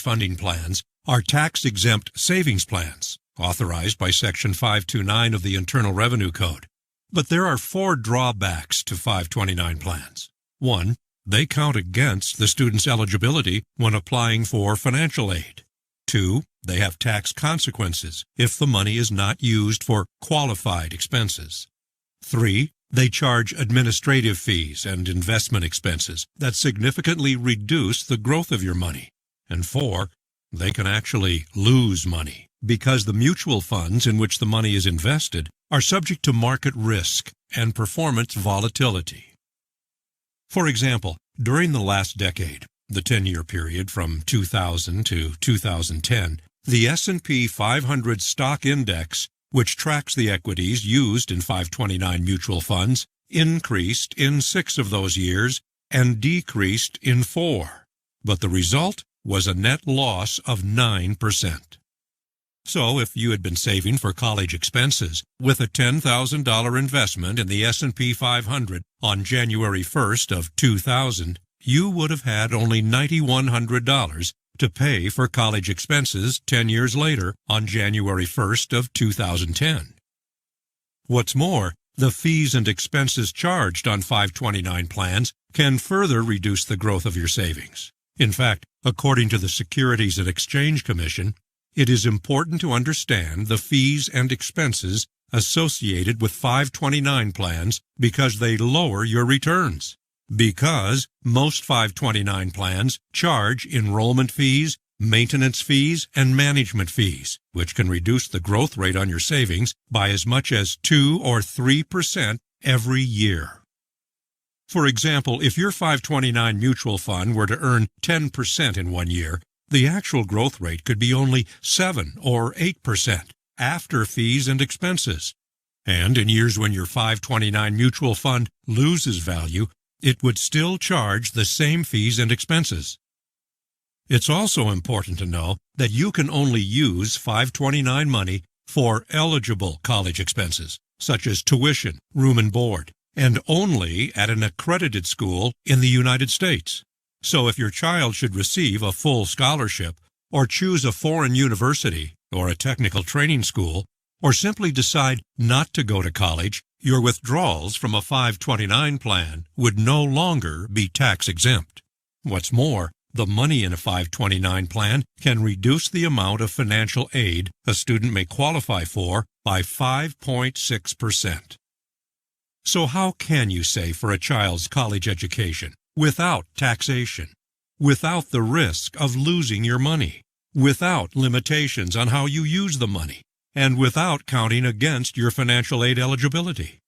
funding plans are tax-exempt savings plans, authorized by Section 529 of the Internal Revenue Code. But there are 4 drawbacks to 529 plans. 1. They count against the student's eligibility when applying for financial aid. 2. They have tax consequences if the money is not used for qualified expenses. 3. They charge administrative fees and investment expenses that significantly reduce the growth of your money. And 4. They can actually lose money because the mutual funds in which the money is invested are subject to market risk and performance volatility. For example, during the last decade, the 10-year period from 2000 to 2010, the S&P 500 stock index, which tracks the equities used in 529 mutual funds, increased in 6 of those years and decreased in 4. But the result was a net loss of 9%. So if you had been saving for college expenses with a $10,000 investment in the S&P 500 on January 1st of 2000, you would have had only $9,100 to pay for college expenses 10 years later on January 1st of 2010. What's more, the fees and expenses charged on 529 plans can further reduce the growth of your savings. In fact, according to the Securities and Exchange Commission, it is important to understand the fees and expenses associated with 529 plans because they lower your returns. Because most 529 plans charge enrollment fees, maintenance fees, and management fees, which can reduce the growth rate on your savings by as much as 2 or 3% every year. For example, if your 529 mutual fund were to earn 10% in 1 year, the actual growth rate could be only 7 or 8% after fees and expenses. And in years when your 529 mutual fund loses value, it would still charge the same fees and expenses. It's also important to know that you can only use 529 money for eligible college expenses, such as tuition, room and board, and only at an accredited school in the United States. So if your child should receive a full scholarship, or choose a foreign university or a technical training school, or simply decide not to go to college, your withdrawals from a 529 plan would no longer be tax exempt. What's more, the money in a 529 plan can reduce the amount of financial aid a student may qualify for by 5.6%. So how can you save for a child's college education without taxation, without the risk of losing your money, without limitations on how you use the money, and without counting against your financial aid eligibility?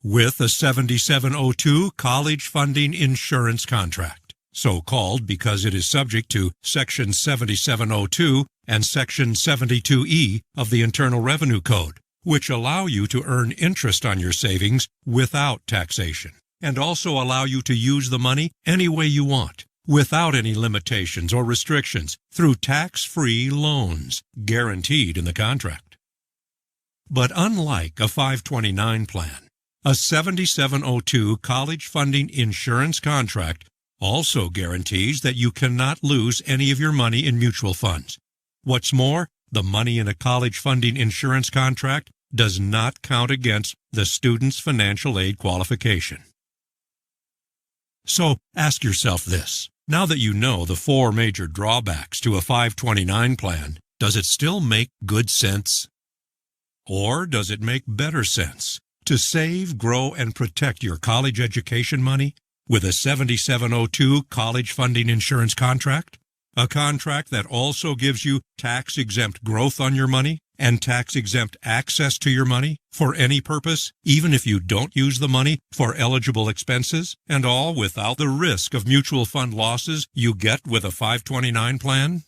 With a 7702 college funding insurance contract, so called because it is subject to Section 7702 and Section 72E of the Internal Revenue Code, which allow you to earn interest on your savings without taxation, and also allow you to use the money any way you want, without any limitations or restrictions, through tax-free loans guaranteed in the contract. But unlike a 529 plan, a 7702 college funding insurance contract also guarantees that you cannot lose any of your money in mutual funds. What's more, the money in a college funding insurance contract does not count against the student's financial aid qualification. So ask yourself this. Now that you know the 4 major drawbacks to a 529 plan, does it still make good sense? Or does it make better sense to save, grow, and protect your college education money with a 7702 college funding insurance contract? A contract that also gives you tax-exempt growth on your money and tax-exempt access to your money for any purpose, even if you don't use the money for eligible expenses, and all without the risk of mutual fund losses you get with a 529 plan?